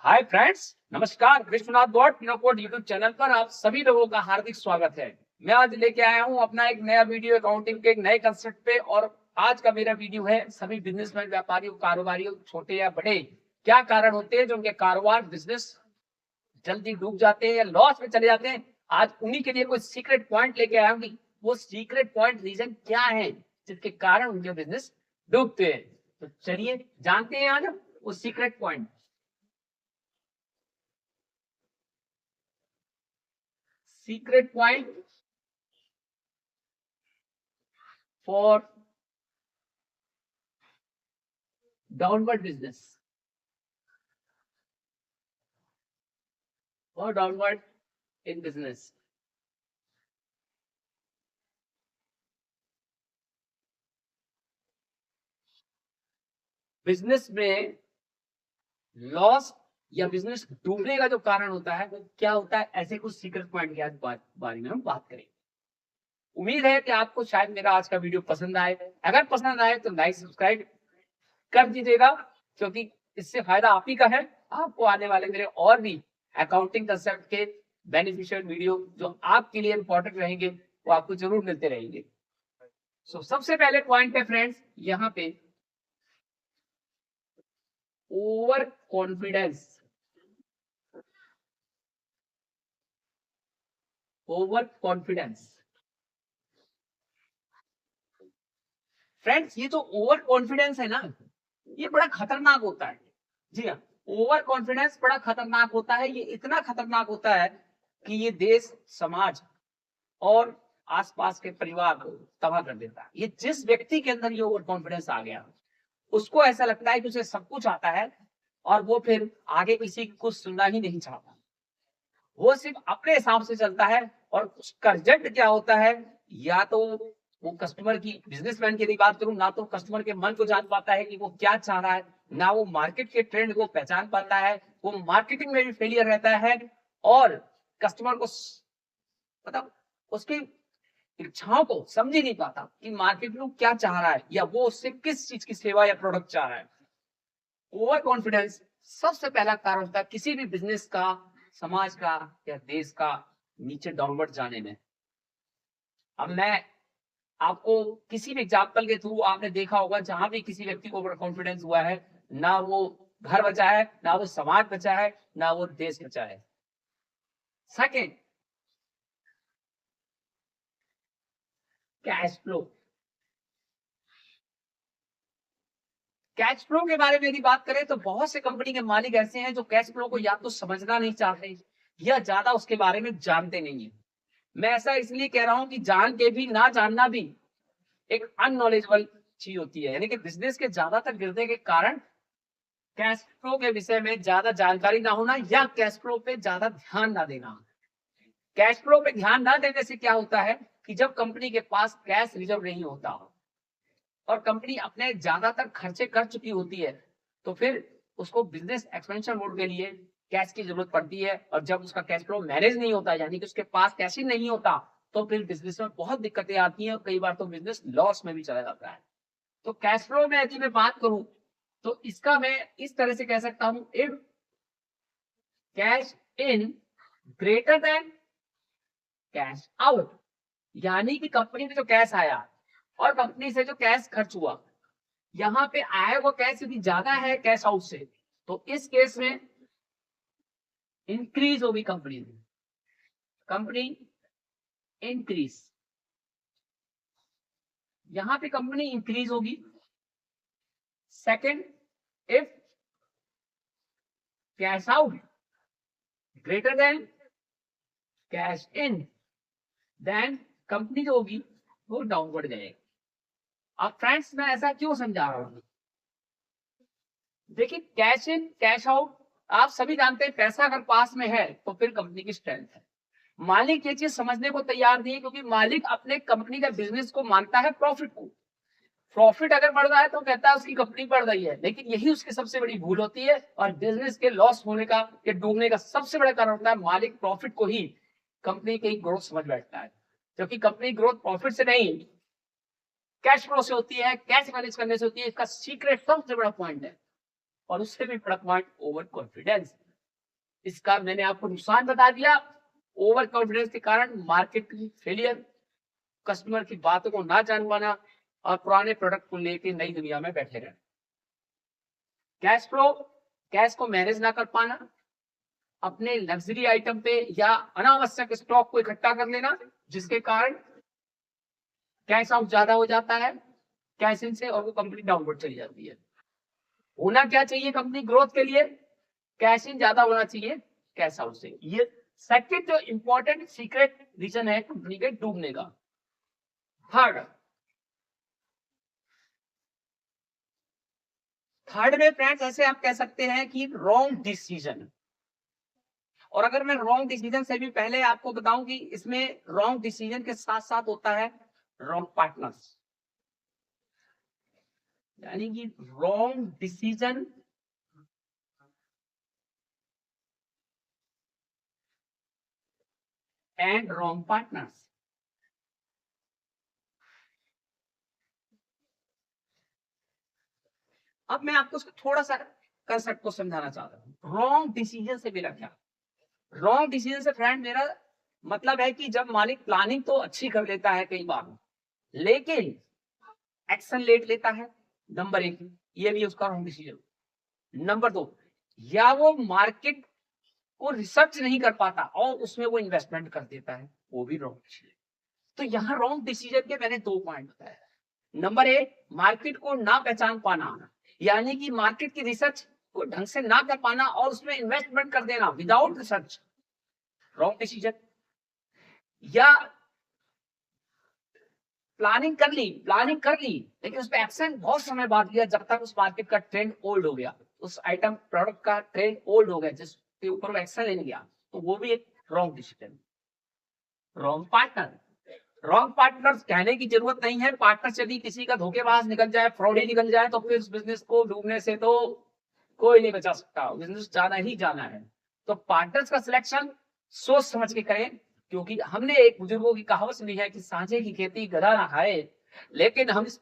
Hi friends, नमस्कार। Vishwanath Gaur पिनोकोड YouTube channel पर आप सभी लोगों का हार्दिक स्वागत है। मैं आज लेके आया हूं अपना एक नया वीडियो अकाउंटिंग के एक नए कंसेप्ट पे। और आज का मेरा वीडियो है सभी बिजनेसमैन, व्यापारियों, कारोबारियों, छोटे या बड़े, क्या कारण होते हैं जो उनके कारोबार, बिजनेस जल्दी डूब जाते हैं या लॉस में चले जाते हैं। आज उन्हीं के लिए कोई सीक्रेट पॉइंट लेके आया हूं कि वो सीक्रेट पॉइंट रीजन क्या है जिसके कारण उनके बिजनेस डूबते हैं। तो चलिए जानते हैं आज वो secret point. Secret point for downward business or downward in business. Business में लॉस या बिजनेस डूबने का जो कारण होता है वो क्या होता है, ऐसे कुछ सीक्रेट पॉइंट के आज बारे में हम बात करेंगे। उम्मीद है कि आपको शायद मेरा आज का वीडियो पसंद आए। अगर पसंद आए तो लाइक सब्सक्राइब कर दीजिएगा, क्योंकि इससे फायदा आप ही का है। आपको आने वाले मेरे और भी अकाउंटिंग कंसेप्ट के बेनिफिशियल वीडियो जो आपके लिए इंपॉर्टेंट रहेंगे वो आपको जरूर मिलते रहेंगे। सबसे पहले पॉइंट है फ्रेंड्स, यहाँ पे over confidence. Over confidence friends, ये जो ओवर कॉन्फिडेंस है ना, ये बड़ा खतरनाक होता है। जी हाँ, ओवर कॉन्फिडेंस बड़ा खतरनाक होता है। ये इतना खतरनाक होता है कि ये देश, समाज और आसपास के परिवार को तबाह कर देता है। ये जिस व्यक्ति के अंदर ये ओवर कॉन्फिडेंस आ गया, उसको ऐसा लगता है कि उसे सब कुछ आता है और वो फिर आगे किसी को सुनना ही नहीं चाहता। वो सिर्फ अपने हिसाब से चलता है। और उसका रिजल्ट क्या होता है, या तो वो कस्टमर की, बिजनेसमैन की यदि बात करूं, ना तो कस्टमर के मन को जान पाता है कि वो क्या चाह रहा है, ना वो मार्केट के ट्रेंड को पहचान पाता है। वो मार्केटिंग में भी फेलियर रहता है और कस्टमर को मतलब उसकी इच्छाओं को समझ ही नहीं पाता कि मार्केट में क्या चाह रहा है या वो उससे किस चीज की सेवा या प्रोडक्ट चाह रहा है। ओवर कॉन्फिडेंस सबसे पहला कारण होता है किसी भी बिजनेस का, समाज का या देश का नीचे डाउनवर्ड जाने में। अब मैं आपको किसी भी एग्जाम्पल के थ्रू, आपने देखा होगा जहां भी किसी व्यक्ति को ओवर कॉन्फिडेंस हुआ है, ना वो घर बचा है, ना वो समाज बचा है, ना वो देश बचा है। Second, cash flow. Cash flow के बारे में यदि बात करें तो बहुत से कंपनी के मालिक ऐसे हैं जो कैश फ्लो को या तो समझना नहीं चाहते या ज्यादा उसके बारे में जानते नहीं है। मैं ऐसा इसलिए कह रहा हूं कि जान के भी ना जानना भी एक अननॉलेजेबल चीज होती है। यानी कि बिजनेस के ज्यादातर गिरने के कारण कैश फ्लो के विषय में ज्यादा जानकारी ना होना या कैश फ्लो पे ज्यादा ध्यान ना देना। कैश फ्लो पे ध्यान ना देने से क्या होता है कि जब कंपनी के पास कैश रिजर्व नहीं होता और कंपनी अपने ज्यादातर खर्चे कर चुकी होती है, तो फिर उसको बिजनेस एक्सपेंशन मोड के लिए कैश की जरूरत पड़ती है। और जब उसका कैश फ्लो मैनेज नहीं होता, यानी कि उसके पास कैश ही नहीं होता, तो फिर बिजनेस में बहुत दिक्कतें आती हैं और कई बार तो बिजनेस लॉस में भी चला जाता है। तो कैश फ्लो में यदि मैं बात करूं तो इसका मैं इस तरह से कह सकता हूं, if cash in greater than cash out, यानी कि कंपनी में जो कैश आया और कंपनी से जो कैश खर्च हुआ, यहाँ पे आया वो कैश यदि ज्यादा है कैश आउट से, तो इस केस में इंक्रीज होगी कंपनी में, कंपनी इंक्रीज, यहां पे कंपनी इंक्रीज होगी। Second, if cash out greater than cash in, then company जो होगी वो डाउनवर्ड जाएगी। अब फ्रेंड्स, मैं ऐसा क्यों समझा रहा हूं, देखिए कैश इन कैश आउट आप सभी जानते हैं, पैसा अगर पास में है तो फिर कंपनी की स्ट्रेंथ है। मालिक ये चीज समझने को तैयार नहीं है, क्योंकि मालिक अपने कंपनी का बिजनेस को मानता है प्रॉफिट को। प्रॉफिट अगर बढ़ रहा है तो कहता है उसकी कंपनी बढ़ रही है, लेकिन यही उसकी सबसे बड़ी भूल होती है। और बिजनेस के लॉस होने का या डूबने का सबसे बड़ा कारण होता है मालिक प्रॉफिट को ही कंपनी की ग्रोथ समझ बैठता है, क्योंकि कंपनी ग्रोथ प्रॉफिट से नहीं कैश फ्लो से होती है, कैश मैनेज करने से होती है। इसका सीक्रेट सबसे बड़ा पॉइंट है। और उससे भी बड़ा पॉइंट ओवर कॉन्फिडेंस। इसका मैंने आपको नुकसान बता दिया। ओवर कॉन्फिडेंस के कारण मार्केट की फेलियर, कस्टमर की बातों को ना जान पाना और पुराने प्रोडक्ट को लेके नई दुनिया में बैठे रहना। कैश फ्लो, कैश को मैनेज ना कर पाना, अपने लग्जरी आइटम पे या अनावश्यक स्टॉक को इकट्ठा कर लेना, जिसके कारण कैश आउट ज्यादा हो जाता है कैश इन से, और वो कंपनी डाउनवर्ड चली जाती है। होना क्या चाहिए कंपनी ग्रोथ के लिए? कैश इन ज्यादा होना चाहिए कैश आउट से। ये सेकंड जो इंपॉर्टेंट सीक्रेट रीजन है कंपनी के डूबने का। थर्ड में फ्रेंड्स ऐसे आप कह सकते हैं कि रॉन्ग डिसीजन। और अगर मैं रॉन्ग डिसीजन से भी पहले आपको बताऊं कि इसमें रॉन्ग डिसीजन के साथ साथ होता है रॉन्ग पार्टनर्स, यानी कि wrong decision and wrong partners. अब मैं आपको थोड़ा सा कंसेप्ट को समझाना चाहता हूं। रॉन्ग डिसीजन से मेरा क्या? रॉन्ग डिसीजन से फ्रेंड मेरा मतलब है कि जब मालिक प्लानिंग तो अच्छी कर लेता है कई बार, लेकिन एक्शन लेट लेता है, नंबर एक, ये भी उसका रॉन्ग डिसीजन। नंबर दो, या वो मार्केट को रिसर्च नहीं कर पाता और उसमें वो इन्वेस्टमेंट कर देता है, वो भी रॉन्ग डिसीजन। तो यहाँ रॉन्ग डिसीजन के मैंने 2 पॉइंट बताए। नंबर एक, मार्केट को ना पहचान पाना, यानी कि मार्केट की रिसर्च को ढंग से ना कर पाना और उसमें इन्वेस्टमेंट कर देना विदाउट रिसर्च, रॉन्ग डिसीजन। या प्लानिंग कर ली लेकिन उस पर एक्शन बहुत समय बाद लिया, जब तक उस मार्केट का ट्रेंड ओल्ड हो गया, उस आइटम प्रोडक्ट का ट्रेंड ओल्ड हो गया जिसके ऊपर वो एक्शन लेने गया, तो वो भी एक wrong decision. Wrong partner, wrong partner कहने की जरूरत नहीं है। पार्टनर यदि किसी का धोखेबाज निकल जाए, फ्रॉडी निकल जाए, तो फिर उस बिजनेस को डूबने से तो कोई नहीं बचा सकता, बिजनेस जाना ही जाना है। तो पार्टनर्स का सिलेक्शन सोच समझ के करें, क्योंकि हमने एक बुजुर्गों की कहावत सुनी है कि सांझे की खेती गधा ना खाए, लेकिन हम इस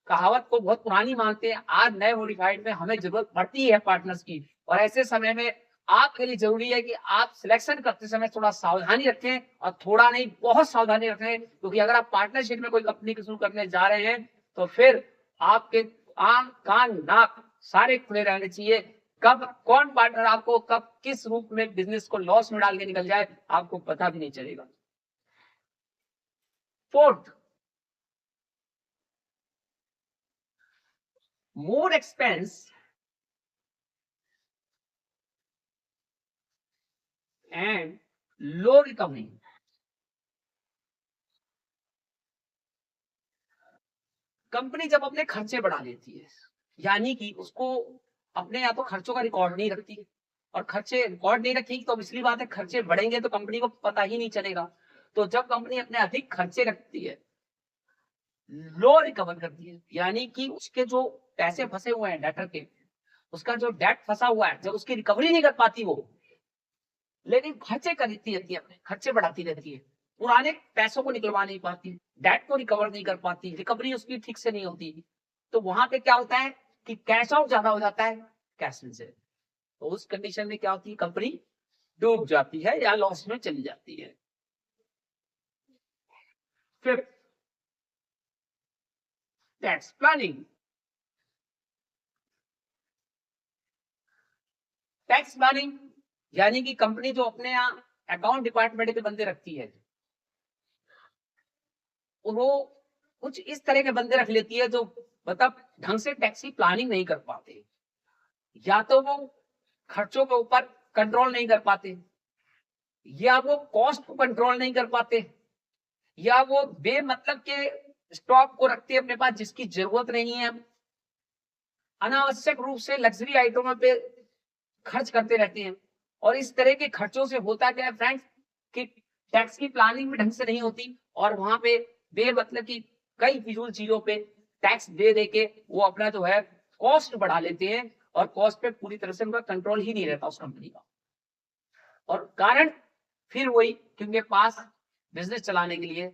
कहावत को बहुत पुरानी मानते हैं। आज नए मॉडिफाइड में हमें जरूरत पड़ती है पार्टनर्स की, और ऐसे समय में आपके लिए जरूरी है कि आप सिलेक्शन करते समय थोड़ा सावधानी रखें, और थोड़ा नहीं बहुत सावधानी रखें, क्योंकि अगर आप पार्टनरशिप में कोई कंपनी शुरू करने जा रहे हैं तो फिर आपके आंख कान नाक सारे खुले रहने चाहिए। कब कौन पार्टनर आपको कब किस रूप में बिजनेस को लॉस में डाल के निकल जाए आपको पता भी नहीं चलेगा। Fourth, more expense and low recovery. Company जब अपने खर्चे बढ़ा लेती है, यानी कि उसको अपने या तो खर्चों का रिकॉर्ड नहीं रखती है, और खर्चे रिकॉर्ड नहीं रखेगी तो इसलिए बात है खर्चे बढ़ेंगे तो कंपनी को पता ही नहीं चलेगा। तो जब कंपनी अपने अधिक खर्चे रखती है, लो रिकवर करती है, यानी कि उसके जो पैसे फंसे हुए हैं डेटर के, उसका जो डेट फंसा हुआ है, जब उसकी रिकवरी नहीं कर पाती वो, लेकिन खर्चे करती रहती है, अपने खर्चे बढ़ाती रहती है, पुराने पैसों को निकलवा नहीं पाती, डेट को रिकवर नहीं कर पाती, रिकवरी उसकी ठीक से नहीं होती, तो वहां पे क्या होता है कि कैश आउट ज्यादा हो जाता है कैश इन से। तो उस कंडीशन में क्या होती है, कंपनी डूब जाती है या लॉस में चली जाती है। Fifth, tax planning. Tax planning यानी कि कंपनी जो अपने यहाँ अकाउंट डिपार्टमेंट के बंदे रखती है, वो कुछ इस तरह के बंदे रख लेती है जो मतलब ढंग से टैक्स की प्लानिंग नहीं कर पाते, या तो वो खर्चों के ऊपर कंट्रोल नहीं कर पाते, या वो कॉस्ट को कंट्रोल नहीं कर पाते, या वो बेमतलब के स्टॉक को रखते हैं अपने पास जिसकी जरूरत नहीं है, अनावश्यक रूप से लग्जरी आइटमों पे खर्च करते रहते हैं। और इस तरह के खर्चों से होता क्या है फ्रेंड्स कि टैक्स की प्लानिंग भी ढंग से नहीं होती, और वहां पे बेमतलब की कई फिजूल चीजों पे टैक्स दे दे के वो अपना जो है कॉस्ट बढ़ा लेते हैं, और कॉस्ट पे पूरी तरह से उनका कंट्रोल ही नहीं रहता उस कंपनी का। और कारण फिर वही कि उनके पास बिजनेस चलाने के लिए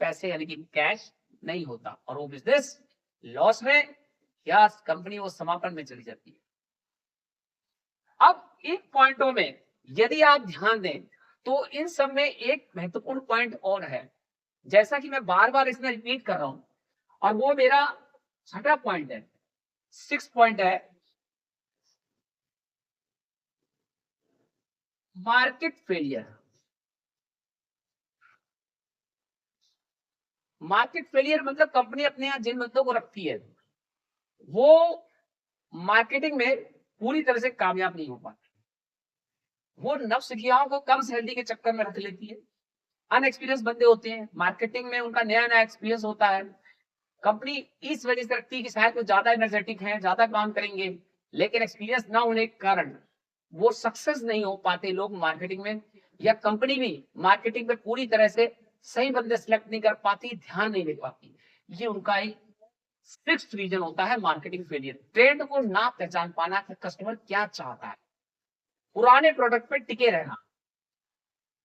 पैसे यानी कि कैश नहीं होता, और वो बिजनेस लॉस में या कंपनी वो समापन में चली जाती है। अब इन पॉइंटों में यदि आप ध्यान दें तो इन सब में एक महत्वपूर्ण पॉइंट और है, जैसा कि मैं बार बार इसमें रिपीट कर रहा हूं, और वो मेरा छठा पॉइंट है, 6 पॉइंट है, मार्केट फेलियर। मार्केट फेलियर मतलब कंपनी अपने यहां जिन बंदों को रखती है वो मार्केटिंग में पूरी तरह से कामयाब नहीं हो पाती। वो नवसिखियाओं को कम सैलरी के चक्कर में रख लेती है। अनएक्सपीरियंस बंदे होते हैं, मार्केटिंग में उनका नया नया एक्सपीरियंस होता है। कंपनी इस वजह से रखती है कि शायद वो ज्यादा एनर्जेटिक हैं, ज्यादा काम करेंगे, लेकिन एक्सपीरियंस ना होने के कारण वो सक्सेस नहीं हो पाते लोग मार्केटिंग में, या कंपनी भी मार्केटिंग में पूरी तरह से सही बंदे सिलेक्ट नहीं कर पाती, ध्यान नहीं दे पाती। ये उनका एक सिक्स्थ रीजन होता है, मार्केटिंग फेलियर। ट्रेंड को ना पहचान पाना कि कस्टमर क्या चाहता है, पुराने प्रोडक्ट पे टिके रहना।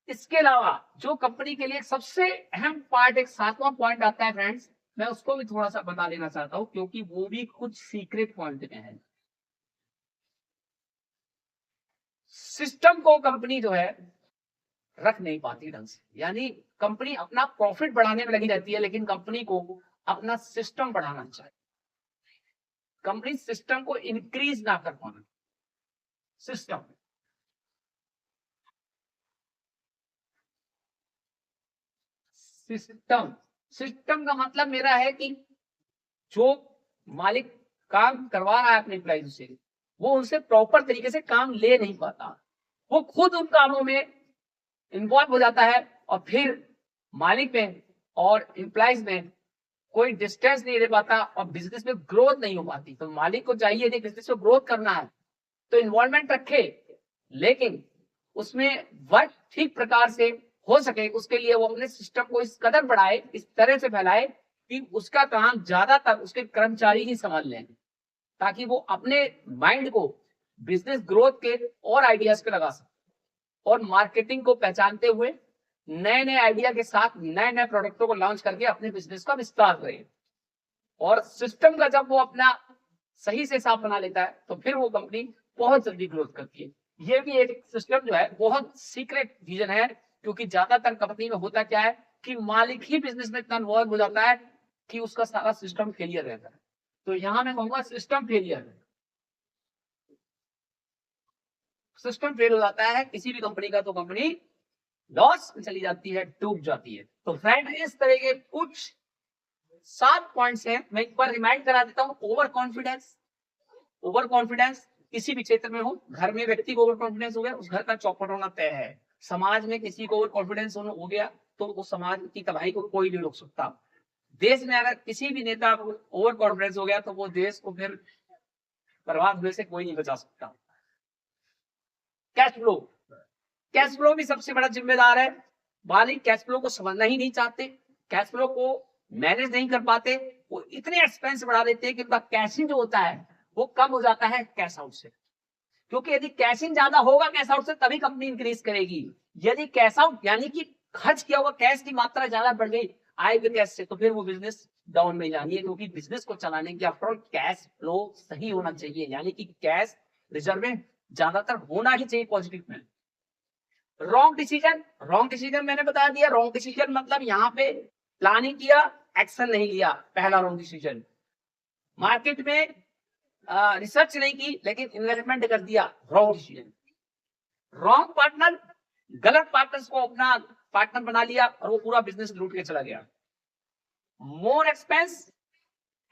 इसके अलावा जो कंपनी के लिए सबसे अहम पार्ट, एक सातवां पॉइंट आता है फ्रेंड्स, मैं उसको भी थोड़ा सा बता देना चाहता हूं क्योंकि वो भी कुछ सीक्रेट पॉइंट में है। सिस्टम को कंपनी जो है रख नहीं पाती ढंग से, यानी कंपनी अपना प्रॉफिट बढ़ाने में लगी रहती है लेकिन कंपनी को अपना सिस्टम बढ़ाना चाहिए। कंपनी सिस्टम को इंक्रीज ना कर पाना। सिस्टम सिस्टम सिस्टम का मतलब मेरा है कि जो मालिक काम करवा रहा है अपने एम्प्लॉइज से, वो उनसे प्रॉपर तरीके से काम ले नहीं पाता। वो खुद उन कामों में इन्वॉल्व हो जाता है और फिर मालिक में और एम्प्लॉइज में कोई डिस्टेंस नहीं रह पाता और बिजनेस में ग्रोथ नहीं हो पाती। तो मालिक को चाहिए यदि बिजनेस में ग्रोथ करना है तो इन्वॉल्वमेंट रखे, लेकिन उसमें वर्क ठीक प्रकार से हो सके उसके लिए वो अपने सिस्टम को इस कदर बढ़ाए, इस तरह से फैलाए कि उसका काम ज्यादातर उसके कर्मचारी ही समझ लें, ताकि वो अपने माइंड को बिजनेस ग्रोथ के और आइडियाज पे लगा सके और मार्केटिंग को पहचानते हुए नए नए आइडिया के साथ नए नए प्रोडक्टों को लॉन्च करके अपने बिजनेस का विस्तार करे। और सिस्टम का जब वो अपना सही से साफ बना लेता है तो फिर वो कंपनी बहुत जल्दी ग्रोथ करती है। ये भी एक सिस्टम जो है बहुत सीक्रेट रीजन है, क्योंकि ज्यादातर कंपनी में होता क्या है कि मालिक ही बिजनेस में इतना इन्वॉल्व हो जाता है कि उसका सारा सिस्टम फेलियर रहता है। तो यहां मैं कहूंगा सिस्टम फेलियर, सिस्टम फेल हो जाता है किसी भी कंपनी का तो कंपनी लॉस चली जाती है, डूब जाती है। तो फ्रेंड इस तरह के कुछ 7 पॉइंट्स हैं, मैं एक बार रिमाइंड करा देता हूं। ओवर कॉन्फिडेंस, ओवर कॉन्फिडेंस किसी भी क्षेत्र में हो, घर में व्यक्ति को ओवर कॉन्फिडेंस हो गया उस घर का चौपट होना तय है। समाज में किसी को ओवर कॉन्फिडेंस हो गया तो उस समाज की तबाही को कोई नहीं रोक सकता। देश में अगर किसी भी नेता को ओवर कॉन्फिडेंस हो गया तो वो देश को फिर बर्बाद होने से कोई नहीं बचा सकता। कैश फ्लो, कैश फ्लो भी सबसे बड़ा जिम्मेदार है। मालिक कैश फ्लो को समझना ही नहीं चाहते, कैश फ्लो को मैनेज नहीं कर पाते, वो इतने एक्सपेंस बढ़ा देते हैं कि उनका कैशिंग जो होता है वो कम हो जाता है कैश आउट से। क्योंकि यदि कैशिंग ज्यादा होगा कैश आउट से तभी कंपनी इंक्रीज करेगी। यदि कैश आउट यानी कि खर्च किया हुआ कैश की मात्रा ज्यादा बढ़ गई आए हुए कैश से, तो फिर वो बिजनेस डाउन में जानी है। क्योंकि बिजनेस को चलाने के आफ्टर ऑल कैश फ्लो सही होना चाहिए, यानी कि कैश रिजर्व में ज्यादातर होना ही चाहिए पॉजिटिव में। रॉन्ग डिसीजन, रॉन्ग डिसीजन मैंने बता दिया। रॉन्ग डिसीजन मतलब यहाँ पे प्लानिंग किया, एक्शन नहीं लिया, पहला रॉन्ग डिसीजन। मार्केट में रिसर्च नहीं की लेकिन इन्वेस्टमेंट कर दिया, रॉन्ग डिसीजन। रॉन्ग पार्टनर, गलत पार्टनर्स को अपना पार्टनर बना लिया और वो पूरा बिजनेस लूट के चला गया। मोर एक्सपेंस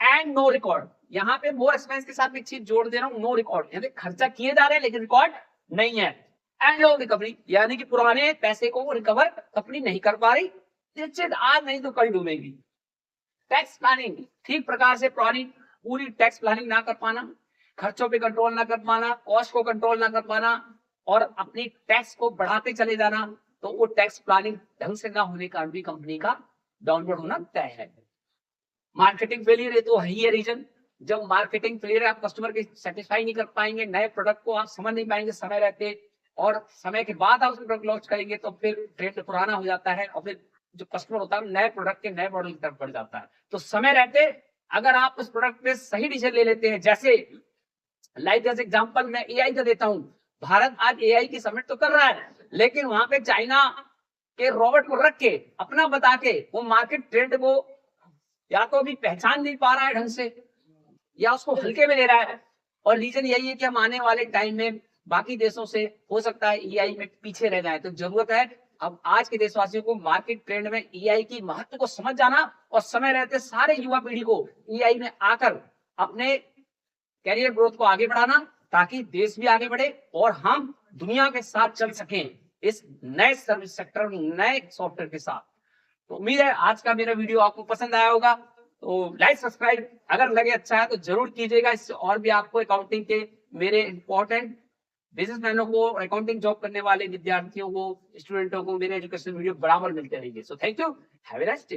एंड नो रिकॉर्ड, यहाँ पे मोर एक्सपेंस के साथ एक चीज जोड़ दे रहा हूँ, नो रिकॉर्ड, यानी खर्चा किए जा रहे हैं लेकिन रिकॉर्ड नहीं है। एंड लो रिकवरी, यानी कि पुराने पैसे को रिकवर कंपनी नहीं कर पा रही, निश्चित आज नहीं तो कल डूबेगी। टैक्स प्लानिंग, ठीक प्रकार से पूरी टैक्स प्लानिंग ना कर पाना, खर्चों पे कंट्रोल ना कर पाना, कॉस्ट को कंट्रोल ना कर पाना और अपनी टैक्स को बढ़ाते चले जाना, तो वो टैक्स प्लानिंग ढंग से ना होने का भी कंपनी का डाउनवर्ड होना तय है। मार्केटिंग फेलियर तो है ही रीजन। जब मार्केटिंग फेलियर आप कस्टमर के सेटिस्फाई नहीं कर पाएंगे, नए प्रोडक्ट को आप समझ नहीं पाएंगे समय रहते, और समय के बाद आप उस प्रोडक्ट लॉन्च करेंगे तो फिर ट्रेंड पुराना हो जाता है और फिर जो कस्टमर होता है नए प्रोडक्ट के नए मॉडल की तरफ बढ़ जाता है। तो समय रहते अगर आप उस प्रोडक्ट पे सही डिसीजन ले लेते हैं, जैसे लाइक एग्जांपल मैं एआई का देता हूं, भारत आज एआई की समिट तो कर रहा है, लेकिन वहां पे चाइना के रोबोट को रख के अपना बता के वो मार्केट ट्रेंड को या तो अभी पहचान नहीं पा रहा है ढंग से, या उसको हल्के में ले रहा है। और रीजन यही है कि हम आने वाले टाइम में बाकी देशों से हो सकता है ईआई में पीछे रह जाए। तो जरूरत है अब आज के देशवासियों को मार्केट ट्रेंड में ईआई की महत्व को समझ जाना, और समय रहते सारे युवा पीढ़ी को ईआई में आकर अपने कैरियर ग्रोथ को आगे बढ़ाना, ताकि देश भी आगे बढ़े और हम दुनिया के साथ चल सकें इस नए सर्विस सेक्टर, नए सॉफ्टवेयर के साथ। तो उम्मीद है आज का मेरा वीडियो आपको पसंद आया होगा। तो लाइक सब्सक्राइब अगर लगे अच्छा है तो जरूर कीजिएगा। इससे और भी आपको अकाउंटिंग के मेरे इंपॉर्टेंट बिजनेसमैनों को, अकाउंटिंग जॉब करने वाले विद्यार्थियों को, स्टूडेंटों को मेरे एजुकेशन वीडियो बराबर मिलते रहेंगे। So thank you, have a nice day.